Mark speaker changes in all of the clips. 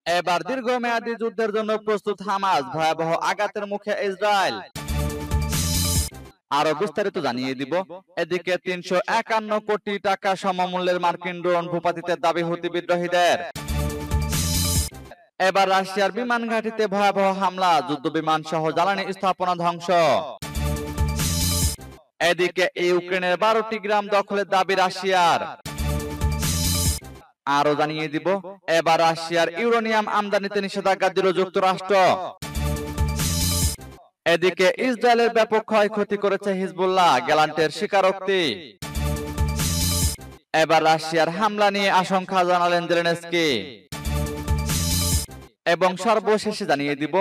Speaker 1: এবার দীর্ঘমেয়াদী যুদ্ধের জন্য প্রস্তুত হামাস, ভয়াবহ আঘাতের মুখে ইসরায়েল। আরো বিস্তারিত জানিয়ে দিব। এদিকে ৩৫১ কোটি টাকা সমমূল্যের মার্কিন ড্রোন ভূপাতিতের দাবি হুতি বিদ্রোহীদের। এবার রাশিয়ার বিমান ঘাঁটিতে ভয়াবহ হামলা, যুদ্ধ বিমান সহ জ্বালানি স্থাপনা ধ্বংস। এদিকে ইউক্রেনের ১২টি গ্রাম দখলের দাবি রাশিয়ার। আরো জানিয়ে দিব, এবার রাশিয়ার ইউরেনিয়াম আমদানিতে নিষেধাজ্ঞা দিল যুক্তরাষ্ট্র। এদিকে ইসরায়েলের ব্যাপক ক্ষয়ক্ষতি করেছে হিজবুল্লাহ, গ্যালান্টের স্বীকারোক্তি। এবার রাশিয়ার হামলা নিয়ে আশঙ্কা জানালেন জেলেনস্কি। এবং সর্বশেষে জানিয়ে দিব,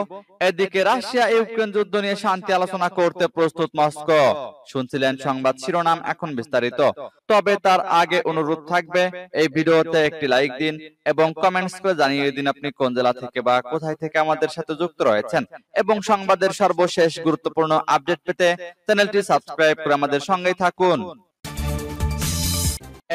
Speaker 1: এদিকে রাশিয়া ইউক্রেন যুদ্ধ নিয়ে শান্তি আলোচনা করতে প্রস্তুত মস্কো। শুনছিলেন সংবাদ শিরোনাম, এখন বিস্তারিত। তবে তার আগে অনুরোধ থাকবে, এই ভিডিওতে একটি লাইক দিন এবং কমেন্টস করে জানিয়ে দিন আপনি কোন জেলা থেকে বা কোথায় থেকে আমাদের সাথে যুক্ত রয়েছেন। এবং সংবাদের সর্বশেষ গুরুত্বপূর্ণ আপডেট পেতে চ্যানেলটি সাবস্ক্রাইব করে আমাদের সঙ্গেই থাকুন।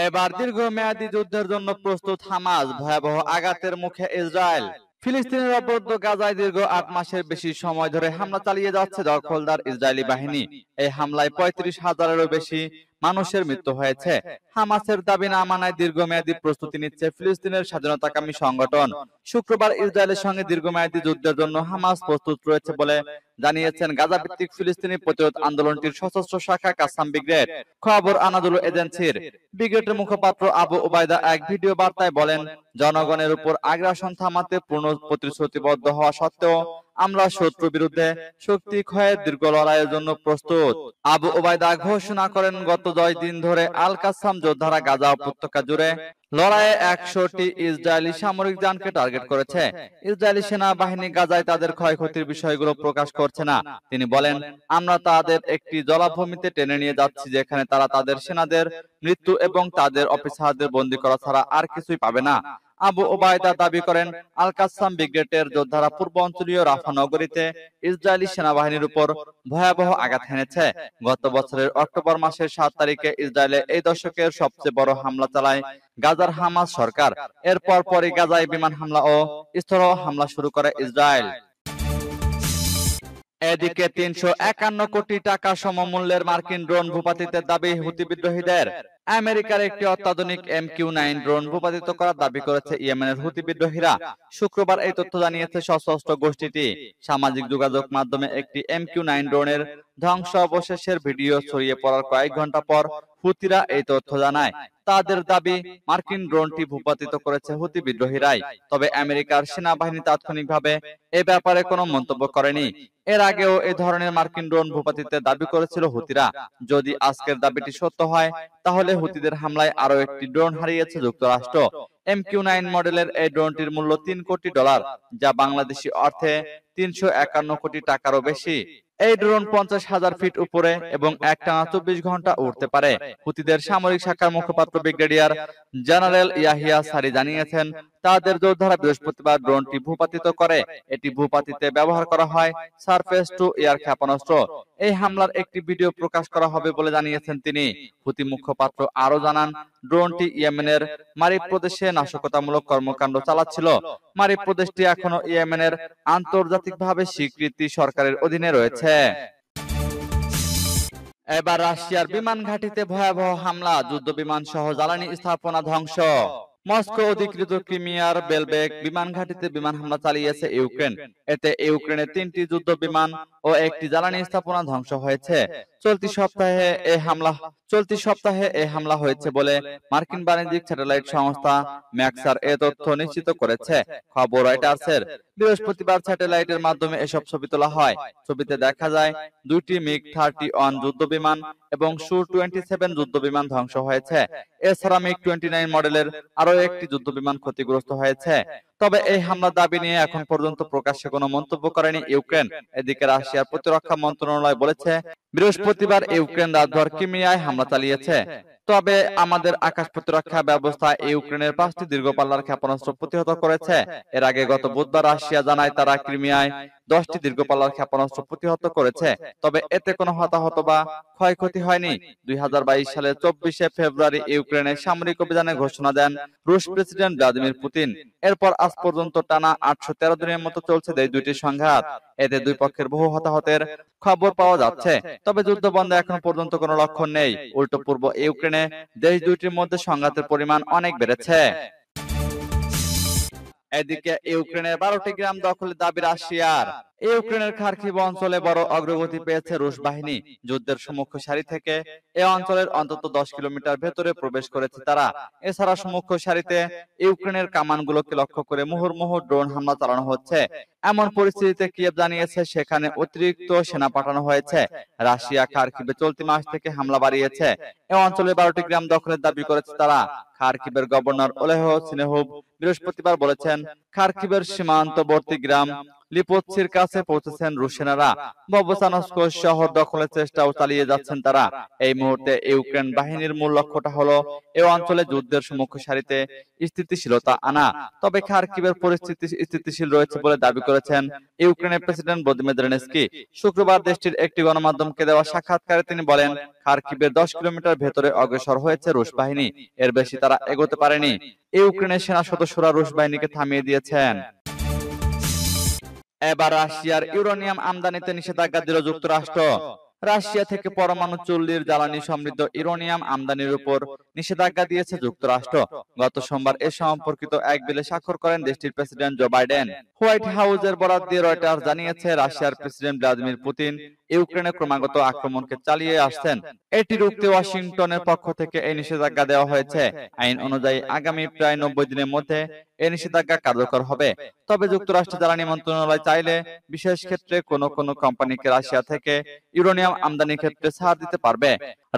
Speaker 1: এবার দীর্ঘমেয়াদী যুদ্ধের জন্য প্রস্তুত হামাস, ভয়াবহ আঘাতের মুখে ইসরায়েল। ফিলিস্তিনের অবরুদ্ধ গাজায় দীর্ঘ ৮ মাসের বেশি সময় ধরে হামলা চালিয়ে যাচ্ছে দখলদার ইসরায়েলি বাহিনী। এই হামলায় ৩৫,০০০-এরও বেশি মানুষের মৃত্যু হয়েছে। হামাসের দাবি না মানায় দীর্ঘমেয়াদী প্রস্তুতি নিচ্ছে ফিলিস্তিনের স্বাধীনতাকামী সংগঠন। শুক্রবার ইসরায়েলের সঙ্গে দীর্ঘমেয়াদী যুদ্ধের জন্য হামাস প্রস্তুত রয়েছে বলে জানিয়েছেন গাজা ভিত্তিক ফিলিস্তিনি প্রতিরোধ আন্দোলনটির সশস্ত্র শাখা কাসাম ব্রিগেড। খবর আনাদুলু এজেন্সির। ব্রিগেডের মুখপাত্র আবু ওবায়দা এক ভিডিও বার্তায় বলেন, জনগণের উপর আগ্রাসন থামাতে পূর্ণ প্রতিশ্রুতিবদ্ধ হওয়া সত্ত্বেও আমরা শত্রুর বিরুদ্ধে শক্তি ক্ষয়ের দীর্ঘ লড়াইয়ের জন্য প্রস্তুত। আবু ওবায়দা ঘোষণা করেন, গত 10 দিন ধরে আল কাসাম যোদ্ধারা গাজা উপত্যকা জুড়ে লড়াইয়ে ১০০টি ইসরায়েলি সামরিক যানকে টার্গেট করেছে। ইসরায়েলি সেনাবাহিনী গাজায় তাদের ক্ষয়ক্ষতির বিষয়গুলো প্রকাশ করছে না। তিনি বলেন, আমরা তাদের একটি জলাভূমিতে টেনে নিয়ে যাচ্ছি যেখানে তারা তাদের সেনাদের মৃত্যু এবং তাদের অফিসারদের বন্দী করা ছাড়া আর কিছুই পাবে না। আবু ওবায়দা দাবি করেন, আল কাসাম ব্রিগেডের যোদ্ধারা পূর্ব অঞ্চলীয় রাফা নগরীতে ইসরায়েলি সেনাবাহিনীর উপর ভয়াবহ আঘাত হেনেছে। গত বছরের অক্টোবর মাসের ৭ তারিখে ইসরায়েলে এই দশকের সবচেয়ে বড় হামলা চালায় গাজার হামাস সরকার। এরপর পরই গাজায় বিমান হামলা ও স্থল হামলা শুরু করে ইসরায়েল। এদিকে ৩৫১ কোটি টাকা সমমূল্যের মার্কিন ড্রোন ভূপাতিতের দাবি হুতি বিদ্রোহীদের। আমেরিকার একটি অত্যাধুনিক MQ-9 ড্রোন ভূপাতিত করার দাবি করেছে ইয়েমেনের হুতি বিদ্রোহীরা। শুক্রবার এই তথ্য জানিয়েছে সশস্ত্র গোষ্ঠীটি। সামাজিক যোগাযোগ মাধ্যমে একটি MQ-9 ড্রোনের ধ্বংসাবশেষের ভিডিও ছড়িয়ে পড়ার কয়েক ঘন্টা পর হুতিরা এই তথ্য জানায়। তাদের দাবি, মার্কিন ড্রোনটি ভূপাতিত করেছে হুতি বিদ্রোহীরাই। তবে আমেরিকার সেনাবাহিনী তাৎক্ষণিকভাবে এ ব্যাপারে কোনো মন্তব্য করেনি। এর আগেও এই ধরনের মার্কিন ড্রোন ভূপাতিতের দাবি করেছিল হুতিরা। যদি আজকের দাবিটি সত্য হয়, তাহলে হুতিদের হামলায় আরো একটি ড্রোন হারিয়েছে যুক্তরাষ্ট্র। MQ-9 মডেলের এই ড্রোনটির মূল্য $3 কোটি, যা বাংলাদেশি অর্থে ৩৫১ কোটি টাকারও বেশি। এই ড্রোন ৫০,০০০ ফিট উপরে এবং একটানা ২৪ ঘন্টা উড়তে পারে। হুতিদের সামরিক শাখার মুখপাত্র ব্রিগেডিয়ার জেনারেল ইয়াহিয়া সারি জানিয়েছেন, তাদের যোদ্ধারা বৃহস্পতিবার ড্রোনটি ভূপাতিত করে। এটি ভূপাতিতে ব্যবহার করা হয় সারফেস টু এয়ার ক্ষেপণাস্ত্র। এই হামলার একটি ভিডিও প্রকাশ করা হবে বলে জানিয়েছেন তিনি। হুতি মুখপাত্র আরো জানান, ড্রোনটি ইয়েমেনের মারিব প্রদেশে নাশকতামূলক কর্মকাণ্ড চালাচ্ছিল। মারিব প্রদেশটি এখনো ইয়েমেনের আন্তর্জাতিকভাবে স্বীকৃতি সরকারের অধীনে রয়েছে। এবার রাশিয়ার বিমান ঘাঁটিতে ভয়াবহ হামলা, যুদ্ধ বিমান সহ জ্বালানি স্থাপনা ধ্বংস। মস্কো অধিকৃত ক্রিমিয়ার বেলবেক বিমান ঘাঁটিতে বিমান হামলা চালিয়েছে ইউক্রেন। এতে ইউক্রেনের 3টি যুদ্ধ বিমান ও একটি জ্বালানি স্থাপনা ধ্বংস হয়েছে। চলতি সপ্তাহে এই হামলা হয়েছে বলে মার্কিন বাণিজ্যিক স্যাটেলাইট সংস্থা ম্যাক্সার এ তথ্য নিশ্চিত করেছে। খবর রয়টার্সের। বৃহস্পতিবার স্যাটেলাইটের মাধ্যমে এসব ছবি তোলা হয়। ছবিতে দেখা যায় 2টি MiG-31 যুদ্ধ বিমান এবং Su-27 যুদ্ধ বিমান ধ্বংস হয়েছে। এছাড়া MiG-29 মডেলের আরো একটি যুদ্ধ বিমান ক্ষতিগ্রস্ত হয়েছে। তবে এই হামলার দাবি নিয়ে এখন পর্যন্ত প্রকাশ্যে কোনো মন্তব্য করেনি ইউক্রেন। এদিকে রাশিয়ার প্রতিরক্ষা মন্ত্রণালয় বলেছে, বৃহস্পতিবার ইউক্রেন রাতভর ক্রিমিয়ায় হামলা চালিয়েছে। তবে আমাদের আকাশ প্রতিরক্ষা ব্যবস্থা ইউক্রেনের 5টি দীর্ঘপাল্লার ক্ষেপণাস্ত্র প্রতিহত করেছে। এর আগে গত বুধবার রাশিয়া জানায়, তারা ক্রিমিয়ায় 10টি দীর্ঘপাল্লার ক্ষেপণাস্ত্র প্রতিহত করেছে। তবে এতে কোনো হতাহত বা ক্ষয়ক্ষতি হয়নি। 2022 সালের 24শে ফেব্রুয়ারি ইউক্রেনের সামরিক অভিযানের ঘোষণা দেন রুশ প্রেসিডেন্ট ভ্লাদিমির পুতিন। এরপর আজ পর্যন্ত টানা 813 দিনের মতো চলছে এই দুইটি সংঘাত। এতে দুই পক্ষের বহু হতাহতের খবর পাওয়া যাচ্ছে। তবে যুদ্ধ বন্ধে এখন পর্যন্ত কোনো লক্ষণ নেই। উল্টো পূর্ব ইউক্রেনে দেশ দুইটির মধ্যে সংঘাতের পরিমাণ অনেক বেড়েছে। এদিকে ইউক্রেনের 12টি গ্রাম দখলের দাবি রাশিয়ার। ইউক্রেনের খার্কিভ অঞ্চলে বড় অগ্রগতি পেয়েছে রুশ বাহিনী। যুদ্ধের সম্মুখ সারি থেকে এই অঞ্চলের অন্তত 10 কিলোমিটার ভেতরে প্রবেশ করেছে তারা। এছাড়া সম্মুখ সারিতে ইউক্রেনের কামানগুলোকে লক্ষ্য করে মুহুর্মুহু ড্রোন হামলা চালানো হচ্ছে। এমন পরিস্থিতিতে কিয়েভ জানিয়েছে সেখানে অতিরিক্ত সেনা পাঠানো হয়েছে। রাশিয়া খার্কিভে চলতি মাস থেকে হামলা বাড়িয়েছে। এই অঞ্চলে 12টি গ্রাম দখলের দাবি করেছে তারা। খার্কিভের গভর্নর ওলেহ সিনেহুভ বৃহস্পতিবার বলেছেন, খার্কিভের সীমান্তবর্তী গ্রাম লিপোৎসির কাছে পৌঁছেছেন রুশ সেনারা। ববসানস্ক শহর দখলের চেষ্টাও চালিয়ে যাচ্ছেন তারা। এই মুহূর্তে ইউক্রেন বাহিনীর মূল লক্ষ্যটা হলো এই অঞ্চলে যুদ্ধের সম্মুখ সারিতে স্থিতিশীলতা আনা। তবে খার্কিভের পরিস্থিতি স্থিতিশীল রয়েছে বলে দাবি করেছেন ইউক্রেনের প্রেসিডেন্ট ভলোদিমির জেলেনস্কি। শুক্রবার দেশটির একটি গণমাধ্যমকে দেওয়া সাক্ষাৎকারে তিনি বলেন, খার্কিভের 10 কিলোমিটার ভেতরে অগ্রসর হয়েছে রুশ বাহিনী। এর বেশি তারা এগোতে পারেনি। ইউক্রেনের সেনা সদস্যরা রুশ বাহিনীকে থামিয়ে দিয়েছেন। এবার রাশিয়ার ইউরেনিয়াম আমদানিতে নিষেধাজ্ঞা দিল যুক্তরাষ্ট্র। রাশিয়া থেকে পরমাণু চুল্লির জ্বালানি সমৃদ্ধ ইউরেনিয়াম আমদানির উপর নিষেধাজ্ঞা দিয়েছে যুক্তরাষ্ট্র। গত সোমবার এ সম্পর্কিত এক বিলে স্বাক্ষর করেন দেশটির প্রেসিডেন্ট জো বাইডেন। হোয়াইট হাউসের বরাত দিয়ে রয়টার্স জানিয়েছে, রাশিয়ার প্রেসিডেন্ট ভ্লাদিমির পুতিন ইউক্রেনে ক্রমাগত আক্রমণকে চালিয়ে আসছেন। এটি রুখতে ওয়াশিংটনের পক্ষ থেকে এই নিষেধাজ্ঞা দেওয়া হয়েছে। আইন অনুযায়ী আগামী প্রায় 90 দিনের মধ্যে এই নিষেধাজ্ঞা কার্যকর হবে। তবে যুক্তরাষ্ট্র জ্বালানি মন্ত্রণালয় চাইলে বিশেষ ক্ষেত্রে কোনো কোনো কোম্পানিকে রাশিয়া থেকে ইউরেনিয়াম আমদানির ক্ষেত্রে ছাড় দিতে পারবে।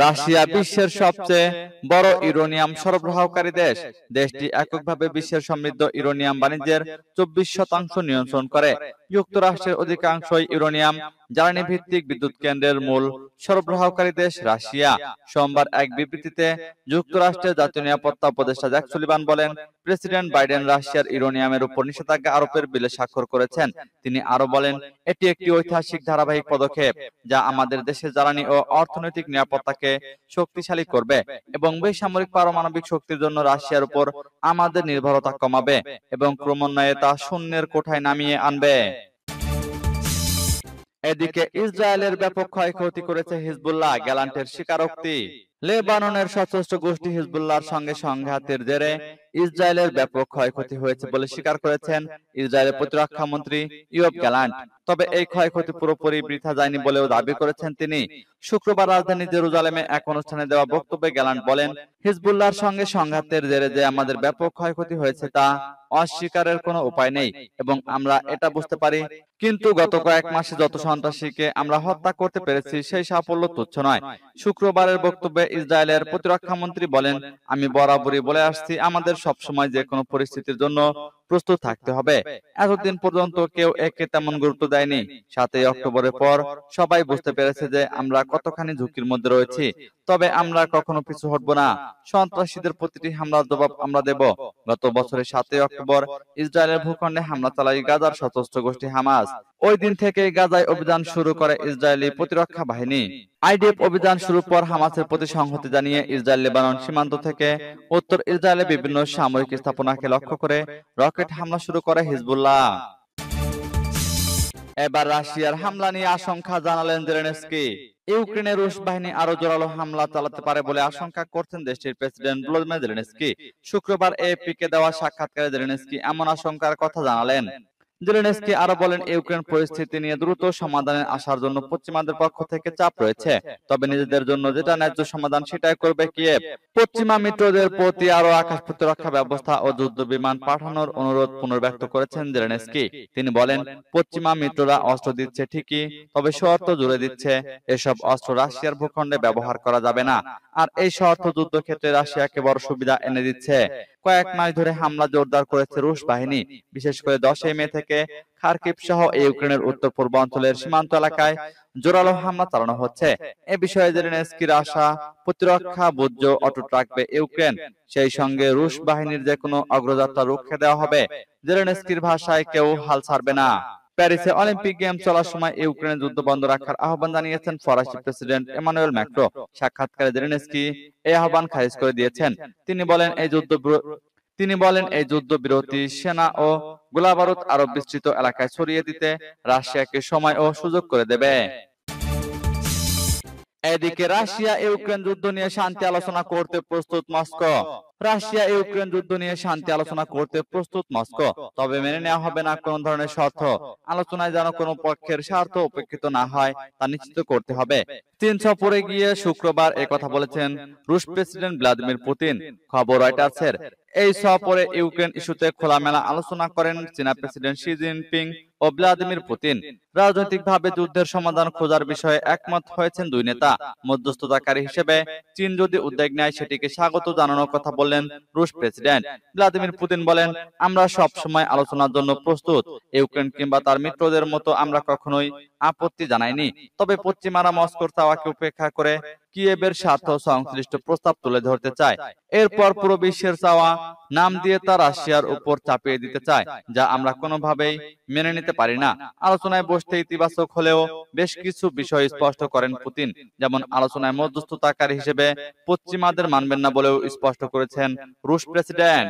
Speaker 1: রাশিয়া বিশ্বের সবচেয়ে বড় ইউরেনিয়াম সরবরাহকারী দেশ। দেশটি এককভাবে বিশ্বের সমৃদ্ধ ইউরেনিয়াম বাণিজ্যের 24% নিয়ন্ত্রণ করে। যুক্তরাষ্ট্রের অধিকাংশই ইউরেনিয়াম জ্বালানি ভিত্তিক বিদ্যুৎ কেন্দ্রের মূল সরবরাহকারী দেশ রাশিয়া। সোমবার এক বিবৃতিতে যুক্তরাষ্ট্রের জাতীয় নিরাপত্তা উপদেষ্টা জ্যাক সুলিভান বলেন, প্রেসিডেন্ট বাইডেন রাশিয়ার ইউরেনিয়ামের উপর নিষেধাজ্ঞা আরোপের বিলে স্বাক্ষর করেছেন। তিনি আরো বলেন, এটি একটি ঐতিহাসিক ধারাবাহিক পদক্ষেপ যা আমাদের দেশের জ্বালানি ও অর্থনৈতিক নিরাপত্তাকে শক্তিশালী করবে এবং বেসামরিক পারমাণবিক শক্তির জন্য রাশিয়ার উপর আমাদের নির্ভরতা কমাবে এবং ক্রমান্বয়ে তা শূন্যের কোঠায় নামিয়ে আনবে। এদিকে ইসরায়েলের ব্যাপক ক্ষয়ক্ষতি করেছে হিজবুল্লাহ, গ্যালান্টের স্বীকারোক্তি। লেবাননের সশস্ত্র গোষ্ঠী হিজবুল্লাহর সঙ্গে সংঘাতের জেরে ইসরায়েলের ব্যাপক ক্ষয়ক্ষতি হয়েছে বলে স্বীকার করেছেন ইসরায়েলের প্রতিরক্ষা মন্ত্রী ইয়োব গ্যালান্ট। তবে এই ক্ষয়ক্ষতি পুরোপুরি বৃথা যায়নি বলেও দাবি করেছেন তিনি। শুক্রবার রাজধানী জেরুজালেমে এক অনুষ্ঠানে দেওয়া বক্তব্যে গ্যালান্ট বলেন, হিজবুল্লাহর সঙ্গে সংঘাতের জেরে যে আমাদের ব্যাপক ক্ষয়ক্ষতি হয়েছে তা অস্বীকারের কোনো উপায় নেই এবং আমরা এটা বুঝতে পারি। কিন্তু গত কয়েক মাসে যত সন্ত্রাসীকে আমরা হত্যা করতে পেরেছি সেই সাফল্য তুচ্ছ নয়। শুক্রবারের বক্তব্যে ইসরায়েলের প্রতিরক্ষা মন্ত্রী বলেন, আমি বরাবরই বলে আসছি, আমাদের সবসময় যে কোনো পরিস্থিতির জন্য প্রস্তুত থাকতে হবে। এতদিন পর্যন্ত কেউ একে তেমন গুরুত্ব দেয়নি। 7ই অক্টোবরের পর সবাই বুঝতে পেরেছে যে আমরা কতখানি ঝুঁকির মধ্যে রয়েছি। তবে আমরা কখনো পিছু হটব না। সন্ত্রাসীদের প্রতিটি হামলার জবাব আমরা দেব। গত বছরের 7ই অক্টোবর ইসরায়েলের ভূখণ্ডে হামলা চালায় গাজার সশস্ত্র গোষ্ঠী হামাস। ওই দিন থেকে গাজায় অভিযান শুরু করে ইসরায়েলি প্রতিরক্ষা বাহিনী। আইডিএফ অভিযান শুরুর পর হামাসের প্রতি সংহতি জানিয়ে ইসরায়েল লেবানন সীমান্ত থেকে উত্তর ইসরায়েলের বিভিন্ন সামরিক স্থাপনাকে লক্ষ্য করে রকেট হামলা শুরু করে হিজবুল্লাহ। এবার রাশিয়ার হামলা নিয়ে আশঙ্কা জানালেন জেলেনস্কি। ইউক্রেনে রুশ বাহিনী আরো জোরালো হামলা চালাতে পারে বলে আশঙ্কা করছেন দেশটির প্রেসিডেন্ট ভলোদিমির জেলেনস্কি। শুক্রবার এএফপিকে দেওয়া সাক্ষাৎকারে জেলেনস্কি এমন আশঙ্কার কথা জানালেন। জেলেনস্কি আরো বলেন, ইউক্রেন পরিস্থিতি নিয়ে দ্রুত সমাধানে আসার জন্য পশ্চিমাদের পক্ষ থেকে চাপ রয়েছে। তবে নিজেদের জন্য যেটা ন্যায্য সমাধান সেটাই করবে কিয়েভ। পশ্চিমা মিত্রদের প্রতি আরো আকাশ প্রতিরক্ষা ব্যবস্থা ও যুদ্ধ বিমান পাঠানোর অনুরোধ পুনর্ব্যক্ত করেছেন জেলেনস্কি। তিনি বলেন, পশ্চিমা মিত্ররা অস্ত্র দিচ্ছে ঠিকই, তবে শর্ত জুড়ে দিচ্ছে। এসব অস্ত্র রাশিয়ার ভূখণ্ডে ব্যবহার করা যাবে না। আর এই শর্ত যুদ্ধক্ষেত্রে রাশিয়াকে বড় সুবিধা এনে দিচ্ছে। কয়েক মাস ধরে হামলা জোরদার করেছে রুশ বাহিনী। বিশেষ করে 10ই মে থেকে খার্কিভ সহ ইউক্রেনের উত্তর পূর্ব অঞ্চলের সীমান্ত এলাকায় জোরালো হামলা চালানো হচ্ছে। এ বিষয়ে জেলেনস্কির আশা, প্রতিরক্ষা বুদ্ধ অটুট রাখবে ইউক্রেন। সেই সঙ্গে রুশ বাহিনীর যে কোনো অগ্রযাত্রা রুখে দেওয়া হবে। জেলেনস্কির ভাষায়, কেউ হাল ছাড়বে না। প্যারিসে অলিম্পিক গেমস চলার সময় ইউক্রেনের যুদ্ধ বন্ধ রাখার আহ্বান জানিয়েছেন ফরাসি প্রেসিডেন্ট এমানুয়েল ম্যাক্রো। সাক্ষাৎকারে জেলেনস্কি এই আহ্বান খারিজ করে দিয়েছেন। তিনি বলেন এই যুদ্ধবিরতি সেনা ও গোলাবারুদ আরো বিস্তৃত এলাকায় ছড়িয়ে দিতে রাশিয়াকে সময় ও সুযোগ করে দেবে। এদিকে রাশিয়া ইউক্রেন যুদ্ধ নিয়ে শান্তি আলোচনা করতে প্রস্তুত মস্কো। রাশিয়া ইউক্রেন যুদ্ধ নিয়ে শান্তি আলোচনা করতে প্রস্তুত মস্কো, তবে মেনে নেওয়া হবে না কোন ধরনের শর্ত। আলোচনায় যেন কোনো পক্ষের স্বার্থ উপেক্ষিত না হয় তা নিশ্চিত করতে হবে। চীন সফরে গিয়ে শুক্রবার একথা বলেছেন রুশ প্রেসিডেন্ট ভ্লাদিমির পুতিন। খবর রয়টার্সের। এই সফরে ইউক্রেন ইস্যুতে খোলামেলা আলোচনা করেন চীনা প্রেসিডেন্ট শি জিনপিং ও ভ্লাদিমির পুতিন। রাজনৈতিকভাবে যুদ্ধের সমাধান খোঁজার বিষয়ে একমত হয়েছেন দুই নেতা। মধ্যস্থতাকারী হিসেবে চীন যদি উদ্যোগ নেয় সেটিকে স্বাগত জানানোর কথা বললেন রুশ প্রেসিডেন্ট। ভ্লাদিমির পুতিন বলেন, আমরা সব সময় আলোচনার জন্য প্রস্তুত। ইউক্রেন কিংবা তার মিত্রদের মতো আমরা কখনোই আপত্তি জানাইনি। তবে পশ্চিমারা মস্কোর চাওয়াকে উপেক্ষা করে কিয়েভের স্বার্থ সংশ্লিষ্ট প্রস্তাব তুলে ধরতে চায়। এরপর পুরো বিশ্বের চাওয়া নাম দিয়ে তা রাশিয়ার উপর চাপিয়ে দিতে চায়, যা আমরা কোনোভাবেই মেনে নিতে পারি না। আলোচনায় বসতে ইতিবাচক হলেও বেশ কিছু বিষয় স্পষ্ট করেন পুতিন। যেমন আলোচনায় মধ্যস্থতাকারী হিসেবে পশ্চিমাদের মানবেন না বলেও স্পষ্ট করেছেন রুশ প্রেসিডেন্ট।